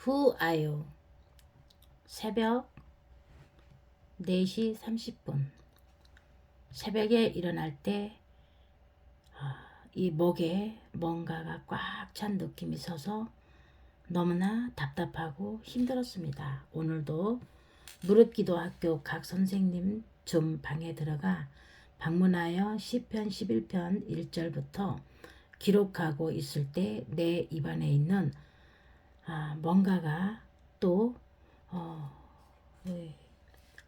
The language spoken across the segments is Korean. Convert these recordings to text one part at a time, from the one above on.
Who are you? 새벽 4시 30분. 새벽에 일어날 때 이 목에 뭔가가 꽉 찬 느낌이 있어서 너무나 답답하고 힘들었습니다. 오늘도 무릎기도학교 각 선생님 좀 방에 들어가 방문하여 시편 11편 1절부터 기록하고 있을 때 내 입안에 있는 뭔가가 또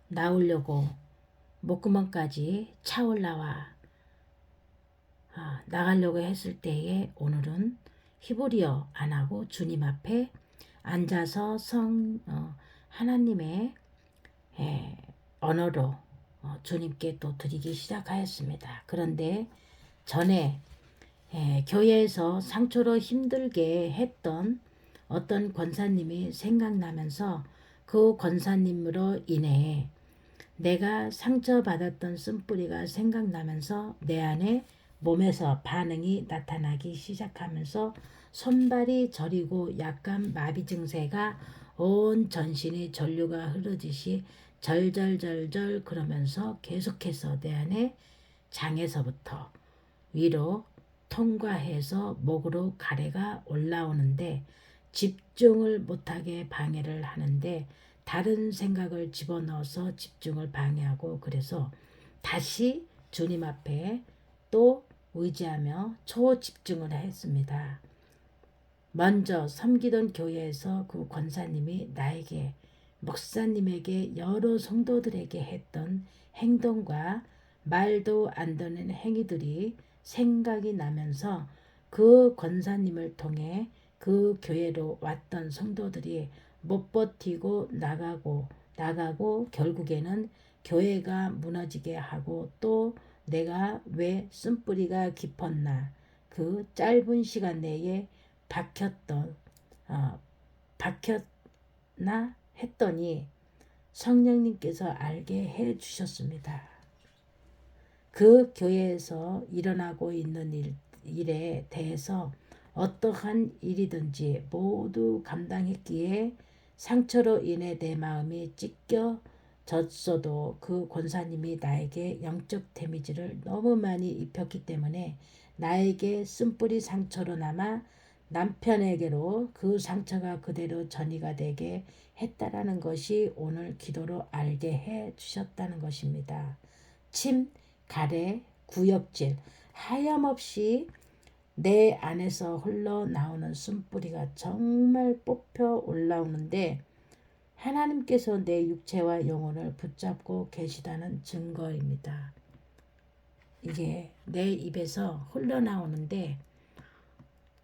나오려고 목구멍까지 차올라와 나가려고 했을 때에 오늘은 히브리어 안 하고 주님 앞에 앉아서 하나님의 언어로 주님께 또 드리기 시작하였습니다. 그런데 전에 교회에서 상처로 힘들게 했던 어떤 권사님이 생각나면서 그 권사님으로 인해 내가 상처받았던 쓴뿌리가 생각나면서 내 안에 몸에서 반응이 나타나기 시작하면서 손발이 저리고 약간 마비 증세가 온 전신이 전류가 흐르듯이 절절절절 그러면서 계속해서 내 안에 장에서부터 위로 통과해서 목으로 가래가 올라오는데 집중을 못하게 방해를 하는데 다른 생각을 집어넣어서 집중을 방해하고 그래서 다시 주님 앞에 또 의지하며 초집중을 했습니다. 먼저 섬기던 교회에서 그 권사님이 나에게 목사님에게 여러 성도들에게 했던 행동과 말도 안 되는 행위들이 생각이 나면서 그 권사님을 통해 그 교회로 왔던 성도들이 못 버티고 나가고 결국에는 교회가 무너지게 하고 또 내가 왜 쓴뿌리가 깊었나 그 짧은 시간 내에 박혔나 했더니 성령님께서 알게 해 주셨습니다. 그 교회에서 일어나고 있는 일에 대해서 어떠한 일이든지 모두 감당했기에 상처로 인해 내 마음이 찢겨졌어도 그 권사님이 나에게 영적 데미지를 너무 많이 입혔기 때문에 나에게 쓴뿌리 상처로 남아 남편에게로 그 상처가 그대로 전이가 되게 했다라는 것이 오늘 기도로 알게 해 주셨다는 것입니다. 침, 가래, 구역질, 하염없이 내 안에서 흘러나오는 쓴뿌리가 정말 뽑혀 올라오는데 하나님께서 내 육체와 영혼을 붙잡고 계시다는 증거입니다. 이게 내 입에서 흘러나오는데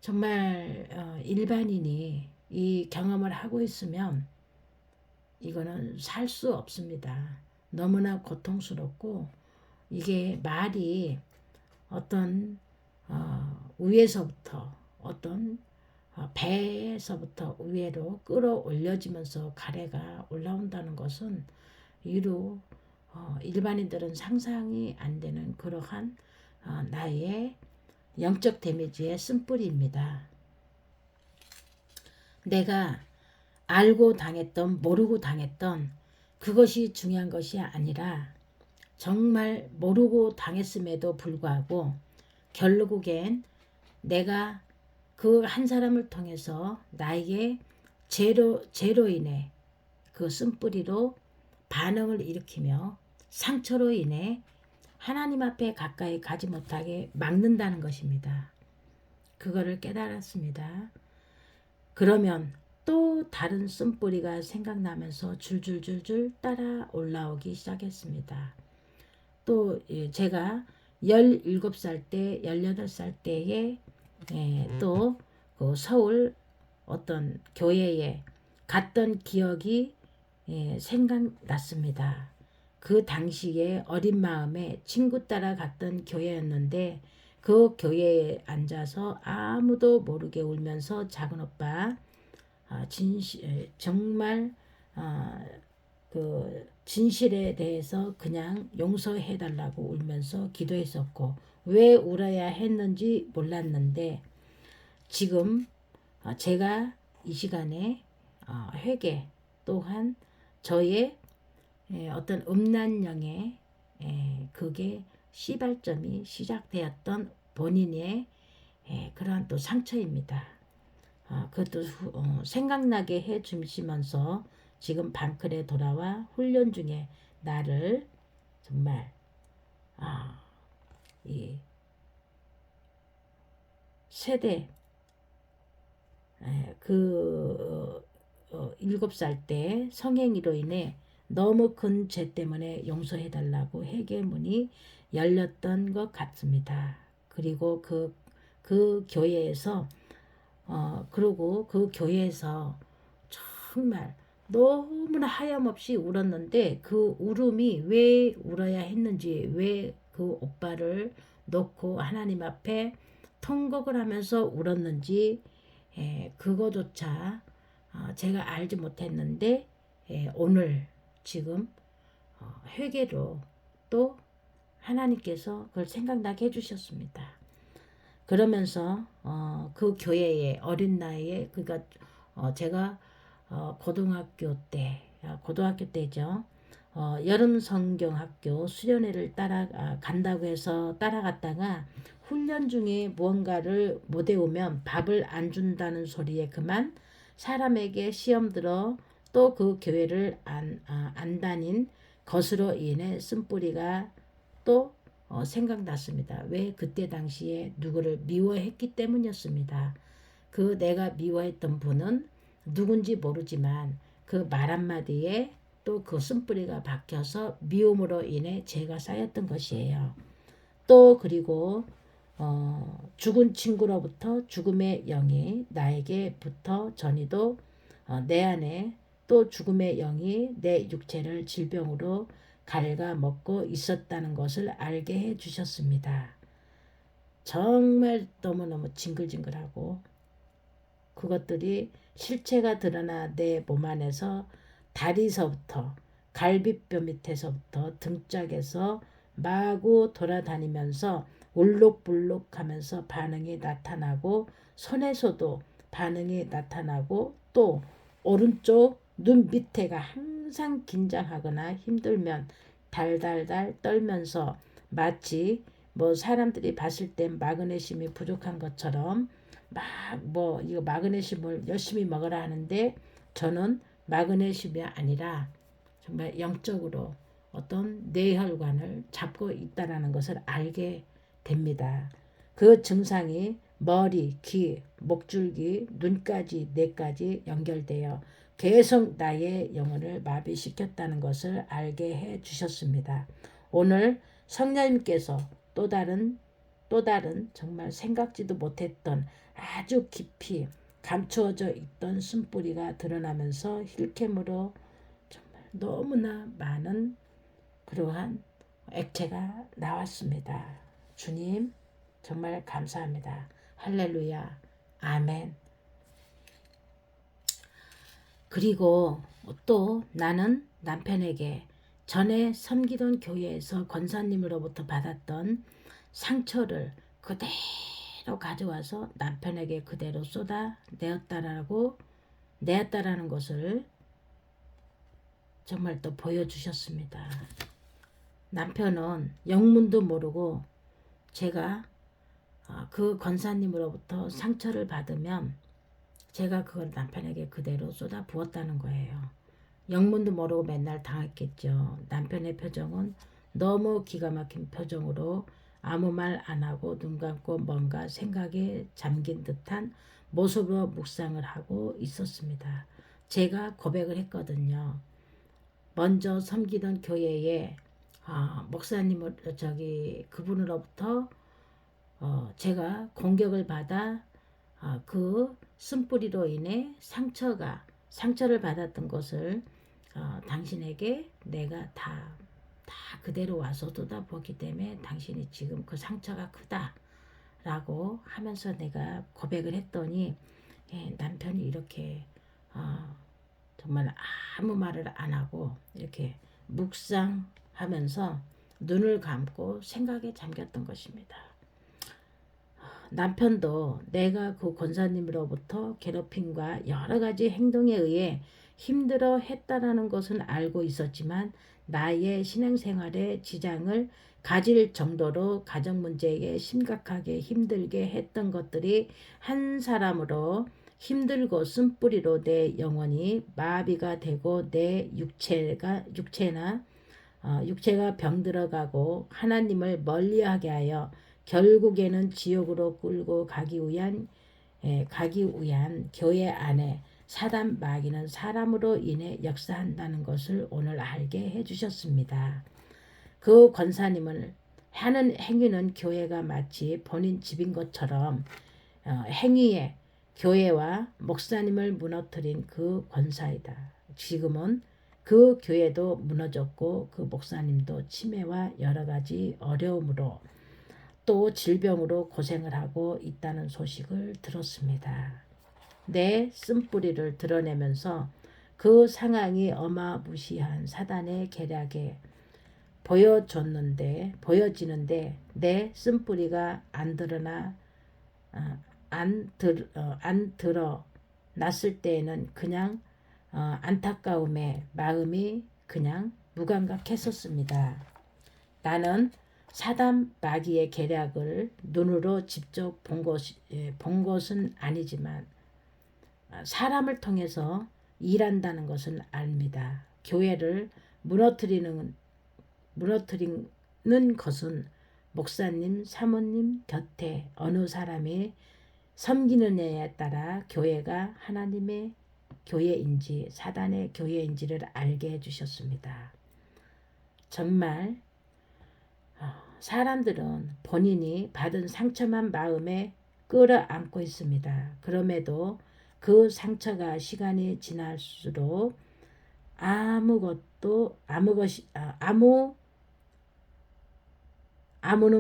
정말 일반인이 이 경험을 하고 있으면 이거는 살 수 없습니다. 너무나 고통스럽고 이게 말이 어떤 위에서부터 어떤 배에서부터 위로 끌어올려지면서 가래가 올라온다는 것은 이루 일반인들은 상상이 안 되는 그러한 나의 영적 데미지의 쓴뿌리입니다. 내가 알고 당했던 모르고 당했던 그것이 중요한 것이 아니라 정말 모르고 당했음에도 불구하고 결국엔 내가 그 한 사람을 통해서 나에게 죄로 인해 그 쓴뿌리로 반응을 일으키며 상처로 인해 하나님 앞에 가까이 가지 못하게 막는다는 것입니다. 그거를 깨달았습니다. 그러면 또 다른 쓴뿌리가 생각나면서 줄줄줄줄 따라 올라오기 시작했습니다. 또 제가 17살 때 18살 때에 또 그 서울 어떤 교회에 갔던 기억이 생각났습니다. 그 당시에 어린 마음에 친구 따라 갔던 교회였는데 그 교회에 앉아서 아무도 모르게 울면서 작은 오빠 정말 그 진실에 대해서 그냥 용서해 달라고 울면서 기도했었고 왜 울어야 했는지 몰랐는데 지금 제가 이 시간에 회개 또한 저의 어떤 음란령의 그게 시발점이 시작되었던 본인의 그러한 또 상처입니다. 그것도 생각나게 해 주시면서 지금 방클에 돌아와 훈련 중에 나를 정말 이 세대 그 7살 때 성행위로 인해 너무 큰 죄 때문에 용서해 달라고 회개문이 열렸던 것 같습니다. 그리고 그 교회에서 그리고 그 교회에서 정말 너무나 하염없이 울었는데 그 울음이 왜 울어야 했는지 왜 그 오빠를 놓고 하나님 앞에 통곡을 하면서 울었는지 그거조차 제가 알지 못했는데 오늘 지금 회개로 또 하나님께서 그걸 생각나게 해주셨습니다. 그러면서 그 교회에 어린 나이에 그러니까 제가 고등학교 때죠. 여름 성경학교 수련회를 간다고 해서 따라갔다가 훈련 중에 무언가를 못 외우면 밥을 안 준다는 소리에 그만 사람에게 시험 들어 또 그 교회를 안 다닌 것으로 인해 쓴뿌리가 또 생각났습니다. 왜 그때 당시에 누구를 미워했기 때문이었습니다. 그 내가 미워했던 분은 누군지 모르지만 그 말 한마디에 또 그 쓴뿌리가 박혀서 미움으로 인해 죄가 쌓였던 것이에요. 또 그리고 죽은 친구로부터 죽음의 영이 나에게 붙어 전이도 내 안에 또 죽음의 영이 내 육체를 질병으로 갉아먹고 있었다는 것을 알게 해 주셨습니다. 정말 너무너무 징글징글하고 그것들이 실체가 드러나 내 몸 안에서 다리서부터 갈비뼈 밑에서부터 등짝에서 마구 돌아다니면서 울룩불룩하면서 반응이 나타나고 손에서도 반응이 나타나고 또 오른쪽 눈 밑에가 항상 긴장하거나 힘들면 달달달 떨면서 마치 뭐 사람들이 봤을 땐 마그네슘이 부족한 것처럼 막 뭐 이거 마그네슘을 열심히 먹으라 하는데 저는 마그네슘이 아니라 정말 영적으로 어떤 뇌혈관을 잡고 있다라는 것을 알게 됩니다. 그 증상이 머리, 귀, 목줄기, 눈까지 뇌까지 연결되어 계속 나의 영혼을 마비시켰다는 것을 알게 해 주셨습니다. 오늘 성령님께서 또 다른 정말 생각지도 못했던 아주 깊이 감추어져 있던 쓴뿌리가 드러나면서 힐캠으로 정말 너무나 많은 그러한 액체가 나왔습니다. 주님 정말 감사합니다. 할렐루야. 아멘. 그리고 또 나는 남편에게 전에 섬기던 교회에서 권사님으로부터 받았던 상처를 그대로 가져와서 남편에게 그대로 내었다라는 것을 정말 또 보여주셨습니다. 남편은 영문도 모르고 제가 그 권사님으로부터 상처를 받으면 제가 그걸 남편에게 그대로 쏟아 부었다는 거예요. 영문도 모르고 맨날 당했겠죠. 남편의 표정은 너무 기가 막힌 표정으로 아무 말 안 하고 눈 감고 뭔가 생각에 잠긴 듯한 모습으로 묵상을 하고 있었습니다. 제가 고백을 했거든요. 먼저 섬기던 교회에 목사님을 그분으로부터 제가 공격을 받아 그 쓴뿌리로 인해 상처를 받았던 것을 당신에게 내가 다 그대로 와서 쏟아부었기 때문에 당신이 지금 그 상처가 크다라고 하면서 내가 고백을 했더니 남편이 이렇게 정말 아무 말을 안 하고 이렇게 묵상하면서 눈을 감고 생각에 잠겼던 것입니다. 남편도 내가 그 권사님으로부터 괴롭힘과 여러 가지 행동에 의해 힘들어 했다라는 것은 알고 있었지만 나의 신앙생활에 지장을 가질 정도로 가정 문제에 심각하게 힘들게 했던 것들이 한 사람으로 힘들고 쓴뿌리로 내 영혼이 마비가 되고 내 육체가 병들어가고 하나님을 멀리하게 하여 결국에는 지옥으로 끌고 가기 위한 교회 안에 사단 마귀는 사람으로 인해 역사한다는 것을 오늘 알게 해주셨습니다. 그 권사님을 하는 행위는 교회가 마치 본인 집인 것처럼 행위에 교회와 목사님을 무너뜨린 그 권사이다. 지금은 그 교회도 무너졌고 그 목사님도 치매와 여러 가지 어려움으로 또 질병으로 고생을 하고 있다는 소식을 들었습니다. 내 쓴뿌리를 드러내면서 그 상황이 어마무시한 사단의 계략에 보여지는데 내 쓴뿌리가 안 드러났을 때에는 그냥 안타까움에 마음이 그냥 무감각했었습니다. 나는 사단 마귀의 계략을 눈으로 직접 본 것은 아니지만 사람을 통해서 일한다는 것은 압니다. 교회를 무너뜨리는 것은 목사님, 사모님 곁에 어느 사람이 섬기느냐에 따라 교회가 하나님의 교회인지 사단의 교회인지를 알게 해주셨습니다. 정말 사람들은 본인이 받은 상처만 마음에 끌어안고 있습니다. 그럼에도 그 상처가 시간이 지날수록 아무는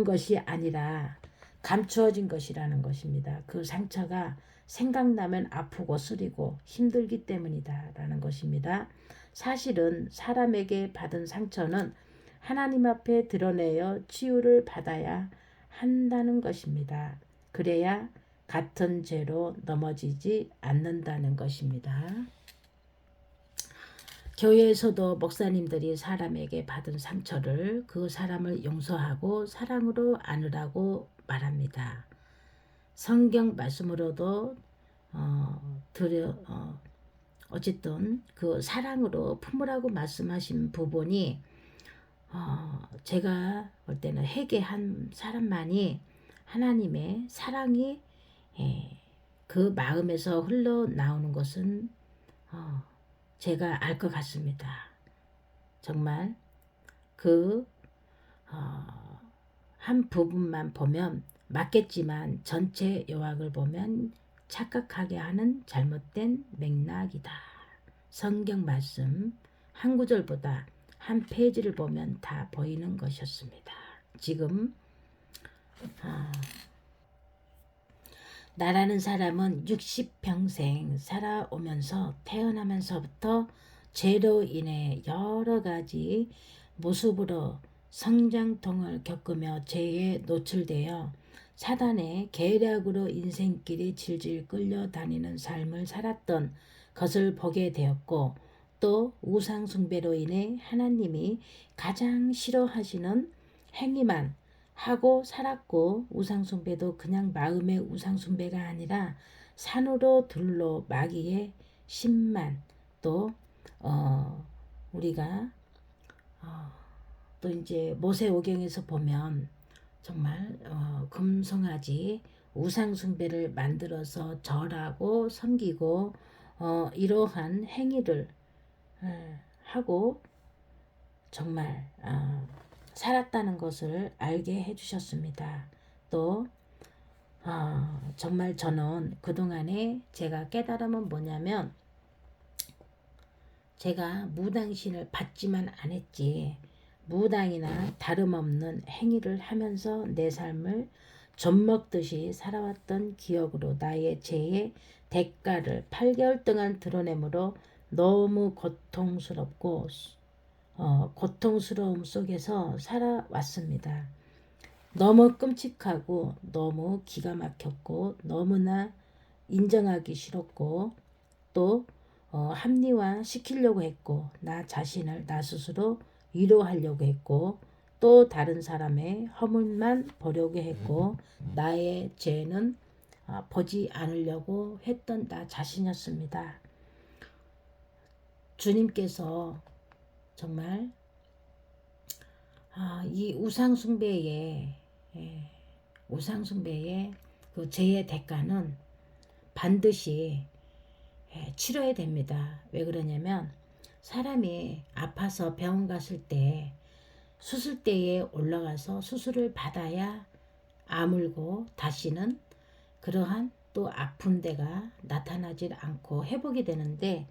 것이 아니라 감추어진 것이라는 것입니다. 그 상처가 생각나면 아프고 쓰리고 힘들기 때문이다 라는 것입니다. 사실은 사람에게 받은 상처는 하나님 앞에 드러내어 치유를 받아야 한다는 것입니다. 그래야 같은 죄로 넘어지지 않는다는 것입니다. 교회에서도 목사님들이 사람에게 받은 상처를 그 사람을 용서하고 사랑으로 안으라고 말합니다. 성경 말씀으로도 어쨌든 그 사랑으로 품으라고 말씀하신 부분이 제가 볼 때는 회개한 사람만이 하나님의 사랑이 그 마음에서 흘러나오는 것은 제가 알 것 같습니다. 정말 그 한 부분만 보면 맞겠지만 전체 요약을 보면 착각하게 하는 잘못된 맥락이다. 성경 말씀 한 구절보다 한 페이지를 보면 다 보이는 것이었습니다. 지금 나라는 사람은 60평생 살아오면서 태어나면서부터 죄로 인해 여러 가지 모습으로 성장통을 겪으며 죄에 노출되어 사단의 계략으로 인생길이 질질 끌려다니는 삶을 살았던 것을 보게 되었고 또 우상 숭배로 인해 하나님이 가장 싫어하시는 행위만 하고 살았고 우상숭배도 그냥 마음의 우상숭배가 아니라 산으로 들로 마귀의 신만 또 우리가 또 이제 모세오경에서 보면 정말 금송아지 우상숭배를 만들어서 절하고 섬기고 이러한 행위를 하고 정말 살았다는 것을 알게 해주셨습니다. 또 정말 저는 그동안에 제가 깨달음은 뭐냐면 제가 무당신을 받지만 안 했지 무당이나 다름없는 행위를 하면서 내 삶을 젖먹듯이 살아왔던 기억으로 나의 죄의 대가를 8개월 동안 드러내므로 너무 고통스럽고 고통스러움 속에서 살아왔습니다. 너무 끔찍하고 너무 기가 막혔고 너무나 인정하기 싫었고 또 합리화 시키려고 했고 나 자신을 나 스스로 위로하려고 했고 또 다른 사람의 허물만 보려고 했고 나의 죄는 보지 않으려고 했던 나 자신이었습니다. 주님께서 정말 이 우상숭배의 그 죄의 대가는 반드시 치러야 됩니다. 왜 그러냐면 사람이 아파서 병원 갔을 때 수술대에 올라가서 수술을 받아야 아물고 다시는 그러한 또 아픈 데가 나타나질 않고 회복이 되는데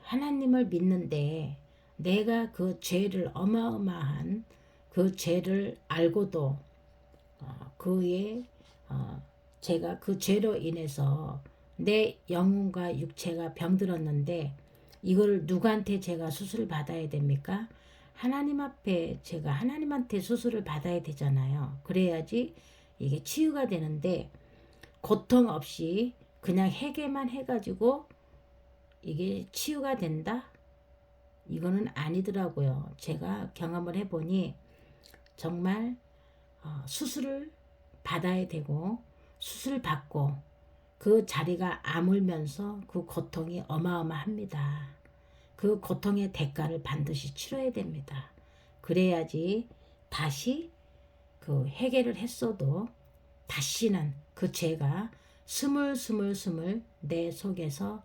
하나님을 믿는데 내가 그 죄를 어마어마한 그 죄를 알고도 그의 제가 그 죄로 인해서 내 영혼과 육체가 병들었는데 이걸 누구한테 제가 수술을 받아야 됩니까? 하나님 앞에 제가 하나님한테 수술을 받아야 되잖아요. 그래야지 이게 치유가 되는데 고통 없이 그냥 해결만 해가지고 이게 치유가 된다? 이거는 아니더라고요. 제가 경험을 해보니 정말 수술을 받아야 되고 수술 받고 그 자리가 아물면서 그 고통이 어마어마합니다. 그 고통의 대가를 반드시 치러야 됩니다. 그래야지 다시 그 해결을 했어도 다시는 그 죄가 스물스물 내 속에서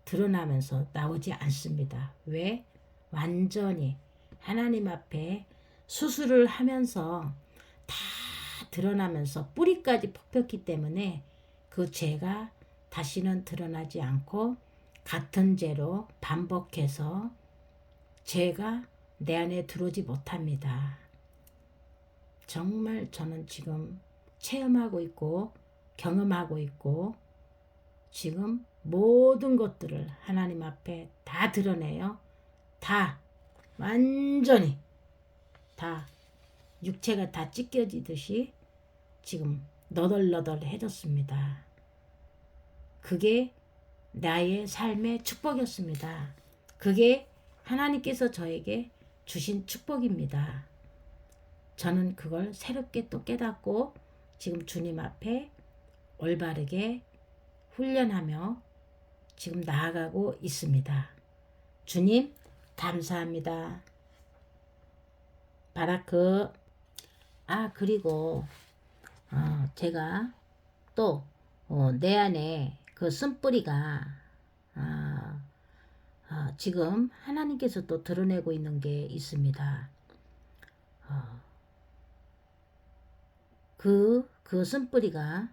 드러나면서 나오지 않습니다. 왜? 완전히 하나님 앞에 수술을 하면서 다 드러나면서 뿌리까지 뽑혔기 때문에 그 죄가 다시는 드러나지 않고 같은 죄로 반복해서 죄가 내 안에 들어오지 못합니다. 정말 저는 지금 체험하고 있고 경험하고 있고 지금 모든 것들을 하나님 앞에 다 드러내요. 다 완전히 다 육체가 다 찢겨지듯이 지금 너덜너덜해졌습니다. 그게 나의 삶의 축복이었습니다. 그게 하나님께서 저에게 주신 축복입니다. 저는 그걸 새롭게 또 깨닫고 지금 주님 앞에 올바르게 훈련하며 지금 나아가고 있습니다. 주님 감사합니다. 바라크. 그리고 제가 또 내 안에 그 쓴뿌리가 지금 하나님께서 또 드러내고 있는 게 있습니다. 그 쓴뿌리가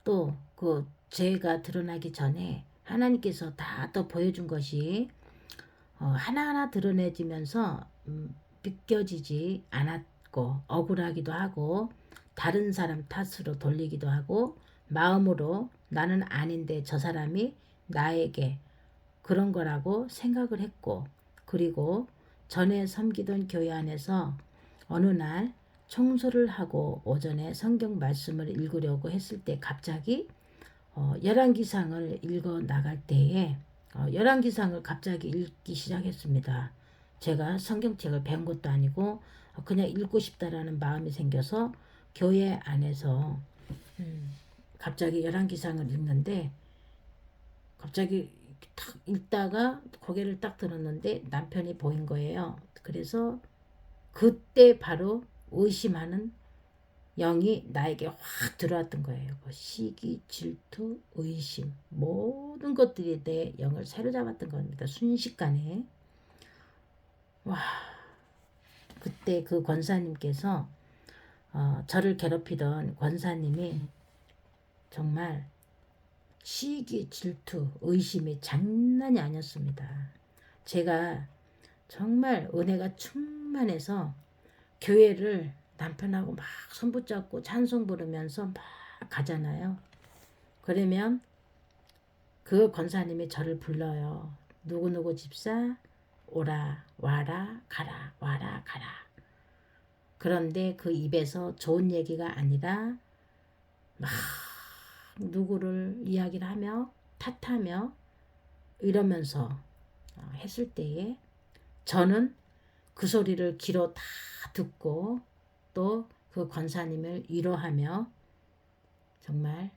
또 그 죄가 드러나기 전에 하나님께서 다 또 보여준 것이 하나하나 드러내지면서 믿겨지지 않았고 억울하기도 하고 다른 사람 탓으로 돌리기도 하고 마음으로 나는 아닌데 저 사람이 나에게 그런 거라고 생각을 했고 그리고 전에 섬기던 교회 안에서 어느 날 청소를 하고 오전에 성경 말씀을 읽으려고 했을 때 갑자기 열왕기상을 읽어 나갈 때에 열왕기상을 갑자기 읽기 시작했습니다. 제가 성경책을 배운 것도 아니고 그냥 읽고 싶다라는 마음이 생겨서 교회 안에서 갑자기 열왕기상을 읽는데 갑자기 탁 읽다가 고개를 딱 들었는데 남편이 보인 거예요. 그래서 그때 바로 의심하는 영이 나에게 확 들어왔던 거예요. 시기, 질투, 의심 모든 것들이 내 영을 사로잡았던 겁니다. 순식간에. 와, 그때 그 권사님께서 저를 괴롭히던 권사님이 정말 시기, 질투, 의심이 장난이 아니었습니다. 제가 정말 은혜가 충만해서 교회를 남편하고 막 손붙잡고 찬송 부르면서 막 가잖아요. 그러면 그 권사님이 저를 불러요. 누구누구 집사 오라 와라 가라 와라 가라. 그런데 그 입에서 좋은 얘기가 아니라 막 누구를 이야기를 하며 탓하며 이러면서 했을 때에 저는 그 소리를 귀로 다 듣고 또 그 권사님을 위로하며 정말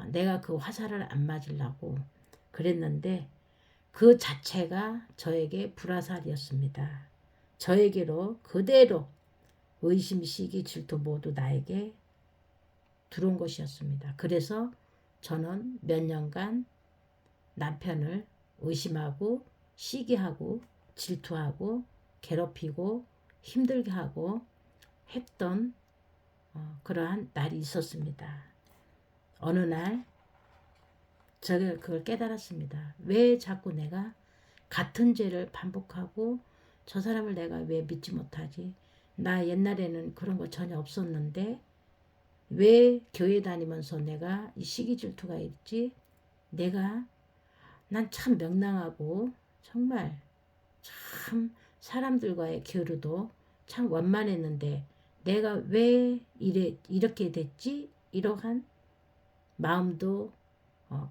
내가 그 화살을 안 맞으려고 그랬는데 그 자체가 저에게 불화살이었습니다. 저에게로 그대로 의심, 시기, 질투 모두 나에게 들어온 것이었습니다. 그래서 저는 몇 년간 남편을 의심하고 시기하고 질투하고 괴롭히고 힘들게 하고 했던 그러한 날이 있었습니다. 어느 날 제가 그걸 깨달았습니다. 왜 자꾸 내가 같은 죄를 반복하고 저 사람을 내가 왜 믿지 못하지? 나 옛날에는 그런 거 전혀 없었는데 왜 교회 다니면서 내가 이 시기 질투가 있지? 난 참 명랑하고 정말 참 사람들과의 교류도 참 원만했는데 내가 왜 이렇게 됐지? 이러한 마음도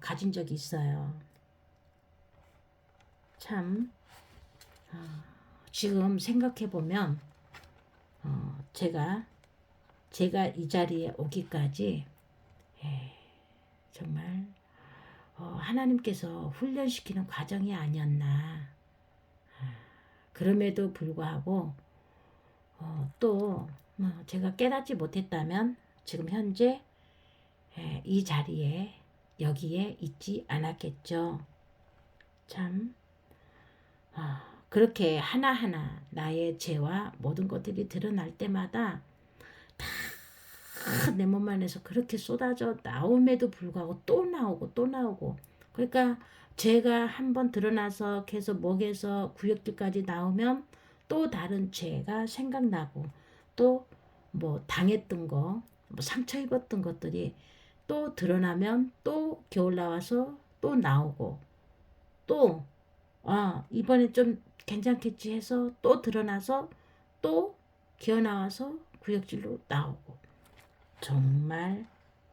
가진 적이 있어요. 참 지금 생각해보면 제가 이 자리에 오기까지 정말 하나님께서 훈련시키는 과정이 아니었나. 그럼에도 불구하고 또 제가 깨닫지 못했다면 지금 현재 이 자리에 여기에 있지 않았겠죠. 참 그렇게 하나하나 나의 죄와 모든 것들이 드러날 때마다 다 내 몸 안에서 그렇게 쏟아져 나옴에도 불구하고 또 나오고 또 나오고 그러니까 죄가 한번 드러나서 계속 목에서 구역질까지 나오면 또 다른 죄가 생각나고 또 뭐 당했던 거, 뭐 상처 입었던 것들이 또 드러나면 또 겨울 나와서 또 나오고 또 이번에 좀 괜찮겠지 해서 또 드러나서 또 기어 나와서 구역질로 나오고 정말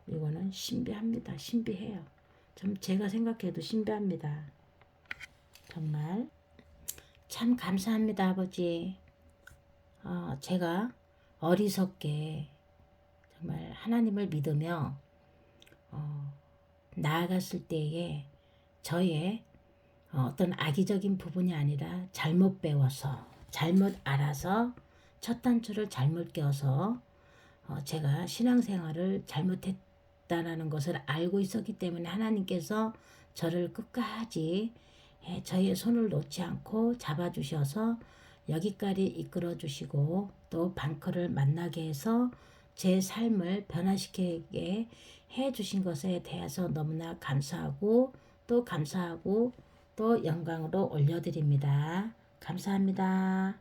이거는 신비합니다. 신비해요. 좀 제가 생각해도 신비합니다. 정말 참 감사합니다, 아버지. 제가 어리석게 정말 하나님을 믿으며 나아갔을 때에 저의 어떤 악의적인 부분이 아니라 잘못 배워서 잘못 알아서 첫 단추를 잘못 껴서 제가 신앙생활을 잘못했다라는 것을 알고 있었기 때문에 하나님께서 저를 끝까지 저의 손을 놓지 않고 잡아주셔서 여기까지 이끌어 주시고 또 방크를 만나게 해서 제 삶을 변화시키게 해 주신 것에 대해서 너무나 감사하고 또 영광으로 올려드립니다. 감사합니다.